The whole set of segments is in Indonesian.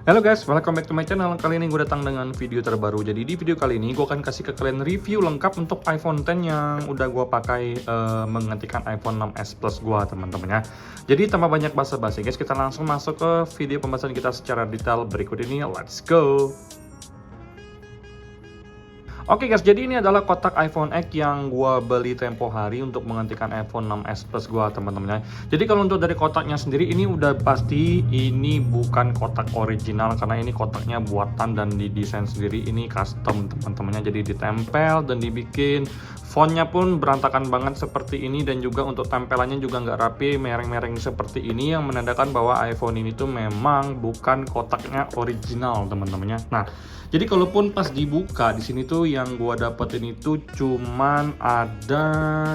Halo guys, welcome back to my channel. Kali ini gue datang dengan video terbaru. Jadi di video kali ini gue akan kasih ke kalian review lengkap untuk iPhone X yang udah gue pakai menggantikan iPhone 6s Plus gue, teman-teman ya. Jadi tanpa banyak basa-basi guys, kita langsung masuk ke video pembahasan kita secara detail berikut ini. Let's go! Oke guys, jadi ini adalah kotak iPhone X yang gua beli tempo hari untuk menggantikan iPhone 6s Plus gua, teman-teman ya. Jadi kalau untuk dari kotaknya sendiri, ini udah pasti ini bukan kotak original karena ini kotaknya buatan dan didesain sendiri, ini custom teman-temannya. Jadi ditempel dan dibikin fontnya pun berantakan banget seperti ini, dan juga untuk tempelannya juga nggak rapi, mereng-mereng seperti ini yang menandakan bahwa iPhone ini tuh memang bukan kotaknya original, teman-temannya. Nah, jadi kalaupun pas dibuka di sini tuh yang gua dapetin itu cuman ada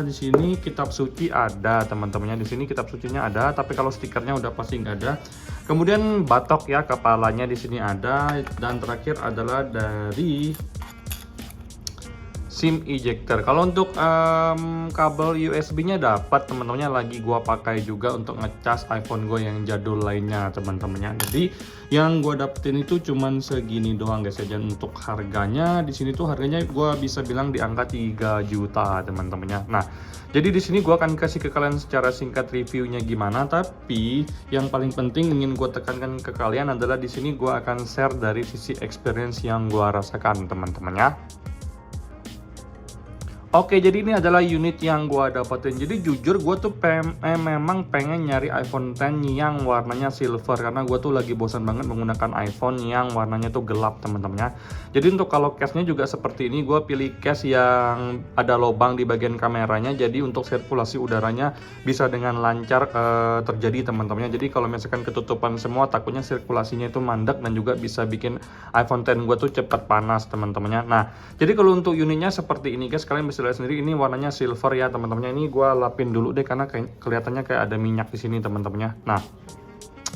di sini kitab suci ada, teman-temannya. Di sini kitab sucinya ada, tapi kalau stikernya udah pasti nggak ada. Kemudian batok ya, kepalanya di sini ada, dan terakhir adalah dari SIM ejector. Kalau untuk kabel USB-nya dapat, teman-temannya, lagi gua pakai juga untuk ngecas iPhone gue yang jadul lainnya, teman-temannya. Jadi yang gua dapetin itu cuman segini doang guys ya. Dan untuk harganya di sini tuh harganya gua bisa bilang di angka 3 juta, teman-temannya. Nah, jadi di sini gua akan kasih ke kalian secara singkat reviewnya gimana, tapi yang paling penting ingin gua tekankan ke kalian adalah di sini gua akan share dari sisi experience yang gua rasakan, teman-temannya. Oke, jadi ini adalah unit yang gua dapetin. Jadi jujur gua tuh memang pengen nyari iPhone X yang warnanya silver, karena gua tuh lagi bosan banget menggunakan iPhone yang warnanya tuh gelap, teman-teman ya. Jadi untuk kalau case-nya juga seperti ini, gua pilih case yang ada lubang di bagian kameranya. Jadi untuk sirkulasi udaranya bisa dengan lancar terjadi, teman-temannya. Jadi kalau misalkan ketutupan semua, takutnya sirkulasinya itu mandek dan juga bisa bikin iPhone X gua tuh cepat panas, teman-temannya. Nah, jadi kalau untuk unitnya seperti ini guys, kalian bisa lihat sendiri, ini warnanya silver ya, teman-temannya. Ini gua lapin dulu deh karena kelihatannya kayak ada minyak di sini, teman-temannya. Nah,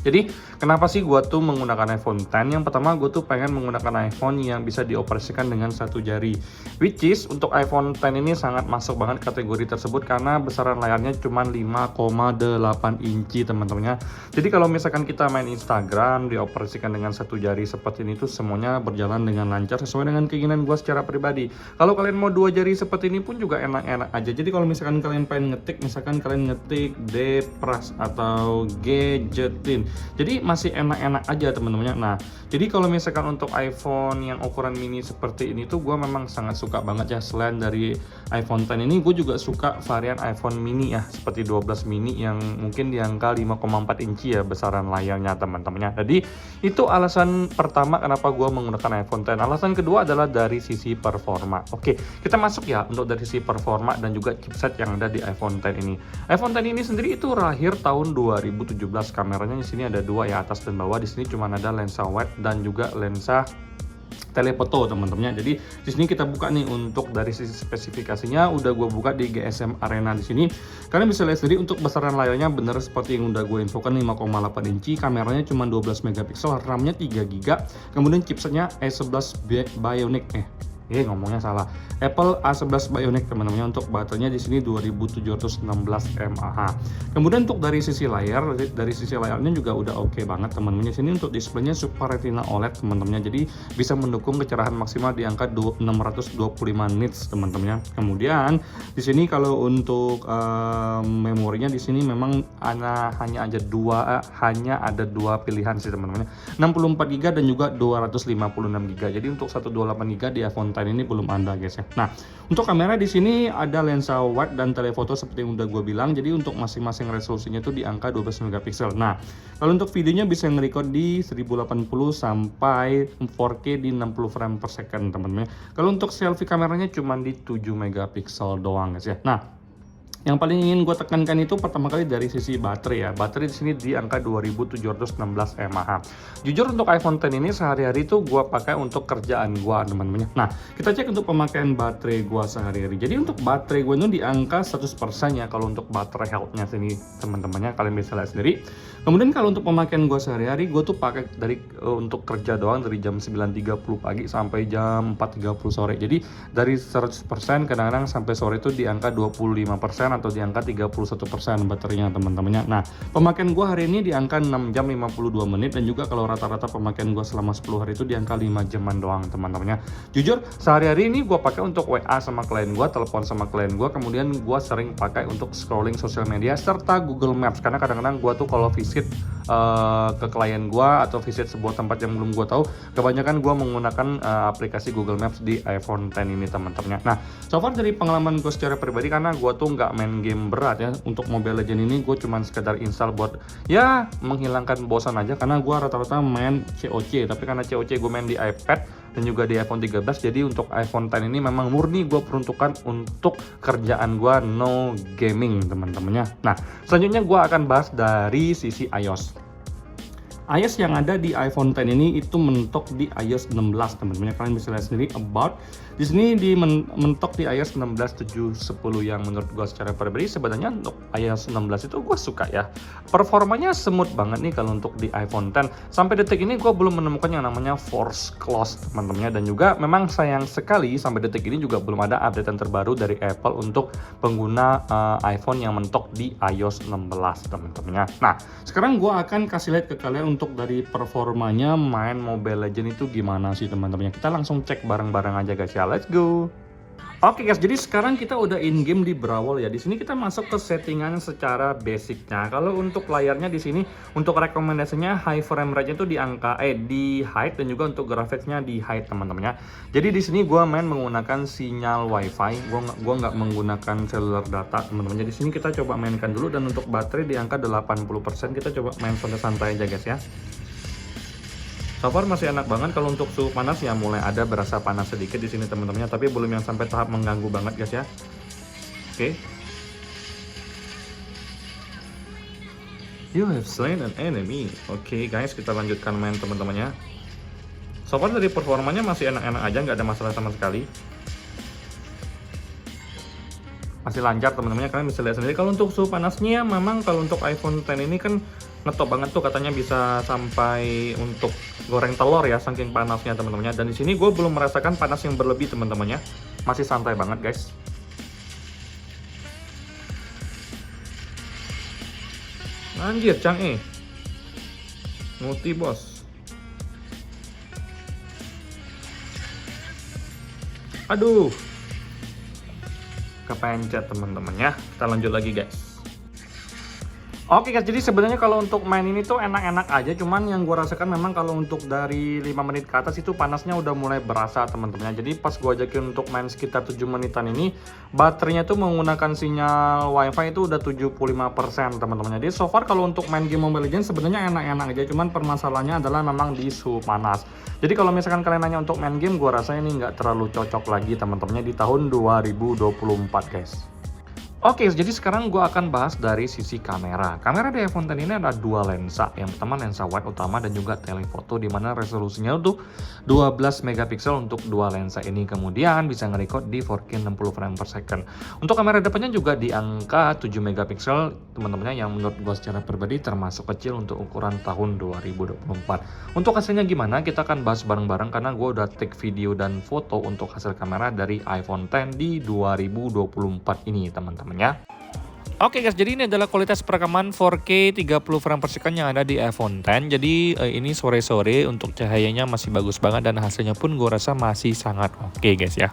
jadi kenapa sih gua tuh menggunakan iPhone X? Yang pertama, gua tuh pengen menggunakan iPhone yang bisa dioperasikan dengan satu jari, which is untuk iPhone X ini sangat masuk banget kategori tersebut karena besaran layarnya cuma 5,8 inci, teman-temannya. Jadi kalau misalkan kita main Instagram dioperasikan dengan satu jari seperti ini tuh semuanya berjalan dengan lancar sesuai dengan keinginan gua secara pribadi. Kalau kalian mau dua jari seperti ini pun juga enak-enak aja. Jadi kalau misalkan kalian pengen ngetik, misalkan kalian ngetik Depras atau Gadgetin, jadi masih enak-enak aja, teman-temannya. Nah, jadi kalau misalkan untuk iPhone yang ukuran mini seperti ini tuh gue memang sangat suka banget ya. Selain dari iPhone X ini, gue juga suka varian iPhone mini ya, seperti 12 mini yang mungkin di angka 5,4 inci ya besaran layarnya, teman-temannya. Jadi itu alasan pertama kenapa gue menggunakan iPhone X. Alasan kedua adalah dari sisi performa. Oke, kita masuk ya untuk dari sisi performa dan juga chipset yang ada di iPhone X ini. iPhone X ini sendiri itu lahir tahun 2017. Kameranya di sini ada dua ya, atas dan bawah. Di sini cuma ada lensa wide dan juga lensa telefoto, teman-temannya. Jadi di sini kita buka nih untuk dari sisi spesifikasinya, udah gue buka di GSM Arena. Di sini kalian bisa lihat sendiri untuk besaran layarnya bener seperti yang udah gue infokan, 5,8 inci, kameranya cuma 12 megapiksel, RAM-nya 3 GB, kemudian chipsetnya A11 Bionic ngomongnya salah, Apple A11 Bionic, teman-teman. Untuk baterainya di sini 2716 mAh. Kemudian untuk dari sisi layarnya juga udah oke banget, teman-teman. Sini untuk displaynya Super Retina OLED, teman-teman. Jadi bisa mendukung kecerahan maksimal di angka 625 nits, teman-teman. Kemudian di sini kalau untuk memorinya di sini memang hanya ada dua pilihan sih, teman-teman. 64 GB dan juga 256 GB. Jadi untuk 128 GB di iPhone X ini belum ada guys ya. Nah, untuk kamera di sini ada lensa wide dan telefoto seperti yang udah gue bilang. Jadi untuk masing-masing resolusinya itu di angka 12 megapiksel. Nah, kalau untuk videonya bisa nge-record di 1080 sampai 4K di 60 frame per second, teman-teman. Kalau untuk selfie kameranya cuma di 7 megapiksel doang guys ya. Nah, yang paling ingin gue tekankan itu pertama kali dari sisi baterai ya. Baterai di sini di angka 2716 mAh. Jujur untuk iPhone X ini sehari-hari itu gue pakai untuk kerjaan gue, teman-teman. Nah, kita cek untuk pemakaian baterai gue sehari-hari. Jadi untuk baterai gue itu di angka 100% ya. Kalau untuk baterai health-nya sini, teman-temannya, kalian bisa lihat sendiri. Kemudian kalau untuk pemakaian gue sehari-hari, gue tuh pakai untuk kerja doang dari jam 9.30 pagi sampai jam 4.30 sore. Jadi dari 100% kadang-kadang sampai sore itu di angka 25% atau di angka 31% baterainya teman-temannya. Nah, pemakaian gue hari ini di angka 6 jam 52 menit dan juga kalau rata-rata pemakaian gue selama 10 hari itu di angka 5 jaman doang teman-temannya. Jujur sehari-hari ini gue pakai untuk WA sama klien gue, telepon sama klien gue, kemudian gue sering pakai untuk scrolling sosial media serta Google Maps, karena kadang-kadang gue tuh kalau visit ke klien gue atau visit sebuah tempat yang belum gue tahu, kebanyakan gue menggunakan aplikasi Google Maps di iPhone X ini teman-temannya. Nah, so far dari pengalaman gue secara pribadi, karena gue tuh nggak main game berat ya, untuk Mobile Legends ini gue cuman sekedar install buat ya menghilangkan bosan aja, karena gue rata-rata main COC, tapi karena COC gue main di iPad dan juga di iPhone 13, jadi untuk iPhone X ini memang murni gue peruntukan untuk kerjaan gue, no gaming teman-temannya. Nah, selanjutnya gue akan bahas dari sisi iOS. iOS yang ada di iPhone X ini itu mentok di iOS 16 teman-teman. Kalian bisa lihat sendiri about di sini mentok di iOS 16.7.10 yang menurut gue secara pribadi sebenarnya untuk iOS 16 itu gue suka ya. Performanya smooth banget nih kalau untuk di iPhone X. Sampai detik ini gue belum menemukan yang namanya force close teman-temannya, dan juga memang sayang sekali sampai detik ini juga belum ada update yang terbaru dari Apple untuk pengguna iPhone yang mentok di iOS 16 teman-temannya. Nah, sekarang gue akan kasih lihat ke kalian untuk dari performanya main Mobile Legends itu gimana sih teman-teman. Kita langsung cek bareng-bareng aja guys ya. Let's go. Oke guys, jadi sekarang kita udah in game di Brawl ya. Di sini kita masuk ke settingan secara basicnya. Kalau untuk layarnya di sini untuk rekomendasinya high frame rate itu di angka di high, dan juga untuk grafiknya di high teman-teman ya. Jadi di sini gua main menggunakan sinyal WiFi. Gua nggak menggunakan cellular data teman-teman. Jadi di sini kita coba mainkan dulu, dan untuk baterai di angka 80%. Kita coba main santai-santai aja guys ya. So far masih enak banget. Kalau untuk suhu panas ya mulai ada berasa panas sedikit di sini teman-temannya, tapi belum yang sampai tahap mengganggu banget guys ya. Oke. You have slain an enemy. Oke guys, kita lanjutkan main teman-temannya. So far dari performanya masih enak-enak aja, nggak ada masalah sama sekali. Masih lancar teman-temannya, kalian bisa lihat sendiri. Kalau untuk suhu panasnya memang kalau untuk iPhone X ini kan ngetop banget tuh, katanya bisa sampai untuk goreng telur ya, saking panasnya teman-temannya. Dan di sini gue belum merasakan panas yang berlebih teman-temannya, masih santai banget guys. Anjir Chang'e, multi bos. Aduh, kepencet teman-temannya. Kita lanjut lagi guys. Oke guys, jadi sebenarnya kalau untuk main ini tuh enak-enak aja, cuman yang gue rasakan memang kalau untuk dari 5 menit ke atas itu panasnya udah mulai berasa teman-teman. Jadi pas gue ajakin untuk main sekitar 7 menitan ini, baterainya tuh menggunakan sinyal WiFi itu udah 75% teman-teman. Jadi so far kalau untuk main game Mobile Legends sebenarnya enak-enak aja, cuman permasalahannya adalah memang di suhu panas. Jadi kalau misalkan kalian nanya untuk main game, gue rasa ini nggak terlalu cocok lagi teman-temannya di tahun 2024 guys. Oke, jadi sekarang gue akan bahas dari sisi kamera. Kamera di iPhone X ini ada dua lensa. Yang pertama lensa wide utama dan juga telefoto, di mana resolusinya untuk 12 megapiksel untuk dua lensa ini. Kemudian bisa nge-record di 4K 60 frame per second. Untuk kamera depannya juga di angka 7 megapiksel, teman-temannya, yang menurut gue secara pribadi termasuk kecil untuk ukuran tahun 2024. Untuk hasilnya gimana? Kita akan bahas bareng-bareng karena gue udah take video dan foto untuk hasil kamera dari iPhone X di 2024 ini, teman-teman. Oke guys, jadi ini adalah kualitas perekaman 4K 30 frame per second yang ada di iPhone X. Jadi ini sore-sore untuk cahayanya masih bagus banget, dan hasilnya pun gue rasa masih sangat oke guys ya.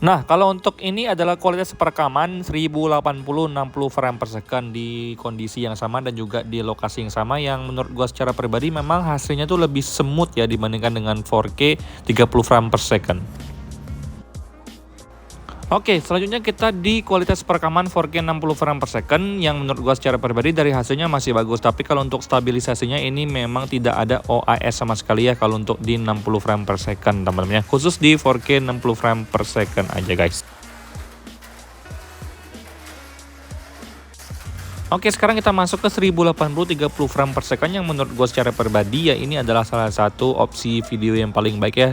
Nah, kalau untuk ini adalah kualitas perekaman 1080 60 frame per second di kondisi yang sama dan juga di lokasi yang sama, yang menurut gua secara pribadi memang hasilnya tuh lebih smooth ya dibandingkan dengan 4K 30 frame per second. Oke, selanjutnya kita di kualitas perekaman 4K 60 frame per second, yang menurut gua secara pribadi dari hasilnya masih bagus, tapi kalau untuk stabilisasinya ini memang tidak ada OIS sama sekali ya kalau untuk di 60 frame per second teman-teman ya, khusus di 4K 60 frame per second aja guys. Oke, sekarang kita masuk ke 1080 30 frame per second yang menurut gue secara pribadi ya ini adalah salah satu opsi video yang paling baik ya,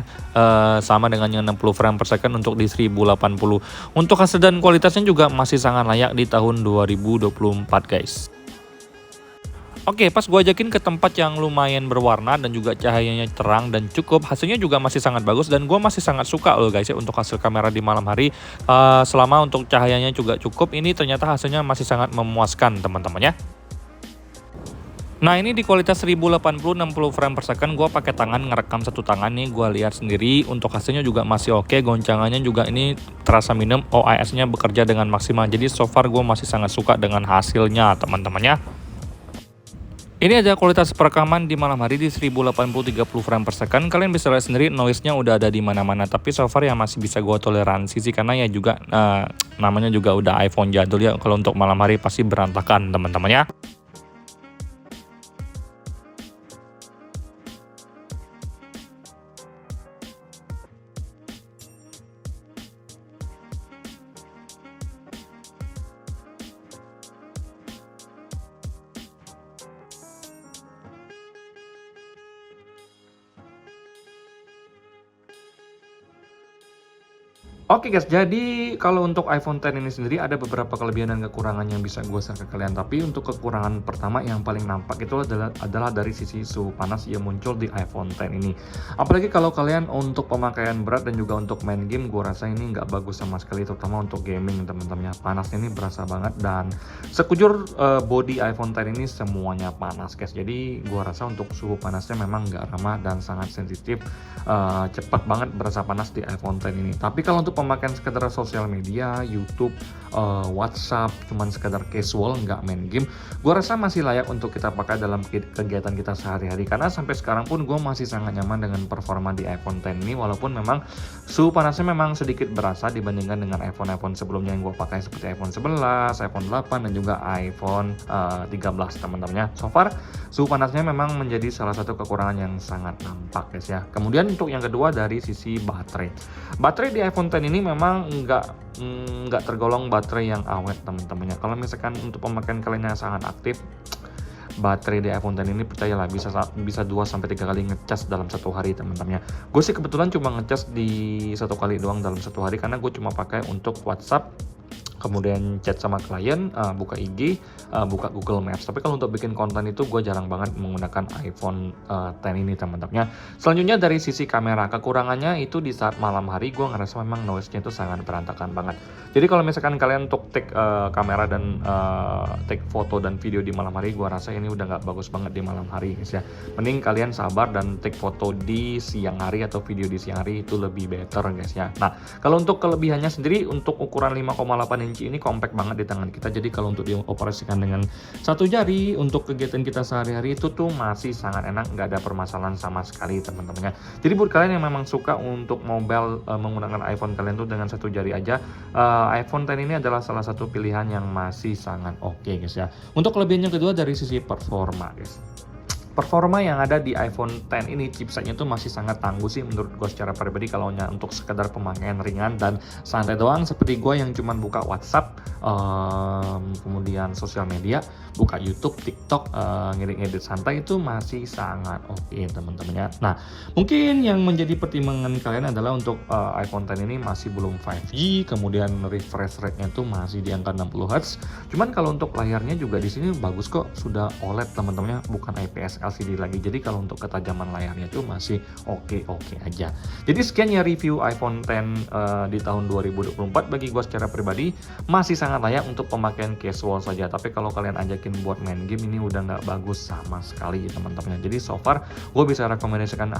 sama dengan yang 60 frame per second untuk di 1080. Untuk hasil dan kualitasnya juga masih sangat layak di tahun 2024 guys. Oke, pas gue ajakin ke tempat yang lumayan berwarna dan juga cahayanya terang dan cukup, hasilnya juga masih sangat bagus dan gue masih sangat suka loh guys ya untuk hasil kamera di malam hari. Selama untuk cahayanya juga cukup, ini ternyata hasilnya masih sangat memuaskan teman-teman ya. Nah ini di kualitas 1080 60 frame per second gue pakai tangan ngerekam satu tangan nih, gue lihat sendiri untuk hasilnya juga masih oke, goncangannya juga ini terasa minim, OIS-nya bekerja dengan maksimal. Jadi so far gue masih sangat suka dengan hasilnya teman-teman ya. Ini ada kualitas perekaman di malam hari di 1080 30 frame per second. Kalian bisa lihat sendiri noise-nya udah ada di mana-mana, tapi so far ya masih bisa gue toleransi sih karena ya juga namanya juga udah iPhone jadul ya. Kalau untuk malam hari pasti berantakan teman-teman ya. Oke guys, jadi kalau untuk iPhone X ini sendiri ada beberapa kelebihan dan kekurangan yang bisa gue share ke kalian. Tapi untuk kekurangan pertama yang paling nampak itu adalah dari sisi suhu panas yang muncul di iPhone X ini. Apalagi kalau kalian untuk pemakaian berat dan juga untuk main game, gue rasa ini nggak bagus sama sekali, terutama untuk gaming teman-teman. Panasnya ini berasa banget dan sekujur body iPhone X ini semuanya panas guys. Jadi gue rasa untuk suhu panasnya memang nggak ramah dan sangat sensitif, cepat banget berasa panas di iPhone X ini. Tapi kalau untuk pemakaian sekedar sosial media, YouTube, WhatsApp, cuman sekedar casual, nggak main game, gue rasa masih layak untuk kita pakai dalam kegiatan kita sehari-hari. Karena sampai sekarang pun gue masih sangat nyaman dengan performa di iPhone X ini, walaupun memang suhu panasnya memang sedikit berasa dibandingkan dengan iPhone sebelumnya yang gue pakai seperti iPhone 11, iPhone 8, dan juga iPhone 13 teman-temannya. So far, suhu panasnya memang menjadi salah satu kekurangan yang sangat nampak guys ya. Kemudian untuk yang kedua dari sisi baterai. Baterai di iPhone X ini memang nggak tergolong baterai yang awet teman-temannya. Kalau misalkan untuk pemakaian kalian yang sangat aktif, baterai di iPhone X ini percayalah bisa 2-3 kali ngecas dalam satu hari teman-temannya. Gue sih kebetulan cuma ngecas di satu kali doang dalam satu hari karena gue cuma pakai untuk WhatsApp, kemudian chat sama klien, buka IG, buka Google Maps. Tapi kalau untuk bikin konten itu gue jarang banget menggunakan iPhone X ini teman-teman. Selanjutnya dari sisi kamera, kekurangannya itu di saat malam hari gue ngerasa memang noise-nya itu sangat berantakan banget. Jadi kalau misalkan kalian untuk take kamera dan take foto dan video di malam hari, gue rasa ini udah nggak bagus banget di malam hari guys ya. Mending kalian sabar dan take foto di siang hari atau video di siang hari, itu lebih better guys ya. Nah kalau untuk kelebihannya sendiri, untuk ukuran 5,8 inci ini compact banget di tangan kita. Jadi kalau untuk dioperasikan dengan satu jari untuk kegiatan kita sehari-hari itu tuh masih sangat enak, nggak ada permasalahan sama sekali teman-temannya. Jadi buat kalian yang memang suka untuk mobile menggunakan iPhone kalian tuh dengan satu jari aja, iPhone X ini adalah salah satu pilihan yang masih sangat oke guys ya. Untuk kelebihan yang kedua dari sisi performa guys. Performa yang ada di iPhone X ini, chipsetnya tuh masih sangat tangguh sih menurut gue secara pribadi. Kalau untuk sekedar pemakaian ringan dan santai doang seperti gue yang cuman buka WhatsApp, kemudian sosial media, buka YouTube, TikTok, ngedit-ngedit santai, itu masih sangat oke teman-temannya. Nah mungkin yang menjadi pertimbangan kalian adalah untuk iPhone X ini masih belum 5G, kemudian refresh rate-nya tuh masih di angka 60 Hz. Cuman kalau untuk layarnya juga di sini bagus kok, sudah OLED teman-temannya, bukan IPS LCD lagi. Jadi kalau untuk ketajaman layarnya itu masih oke aja. Jadi sekian ya review iPhone X di tahun 2024. Bagi gue secara pribadi masih sangat layak untuk pemakaian casual saja. Tapi kalau kalian ajakin buat main game, ini udah nggak bagus sama sekali teman-teman. Jadi so far gue bisa rekomendasikan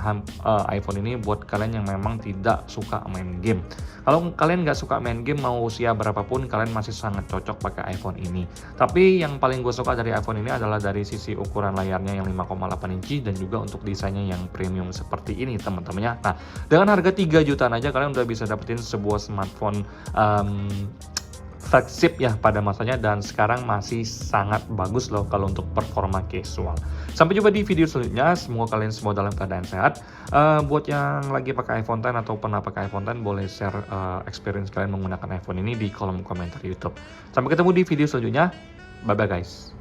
iPhone ini buat kalian yang memang tidak suka main game. Kalau kalian nggak suka main game, mau usia berapapun, kalian masih sangat cocok pakai iPhone ini. Tapi yang paling gue suka dari iPhone ini adalah dari sisi ukuran layarnya yang 5,8 inci dan juga untuk desainnya yang premium seperti ini teman-temannya. Nah dengan harga 3 jutaan aja kalian udah bisa dapetin sebuah smartphone flagship ya pada masanya, dan sekarang masih sangat bagus loh kalau untuk performa casual. Sampai jumpa di video selanjutnya, semoga kalian semua dalam keadaan sehat. Buat yang lagi pakai iPhone X atau pernah pakai iPhone X, boleh share experience kalian menggunakan iPhone ini di kolom komentar YouTube. Sampai ketemu di video selanjutnya, Bye bye guys.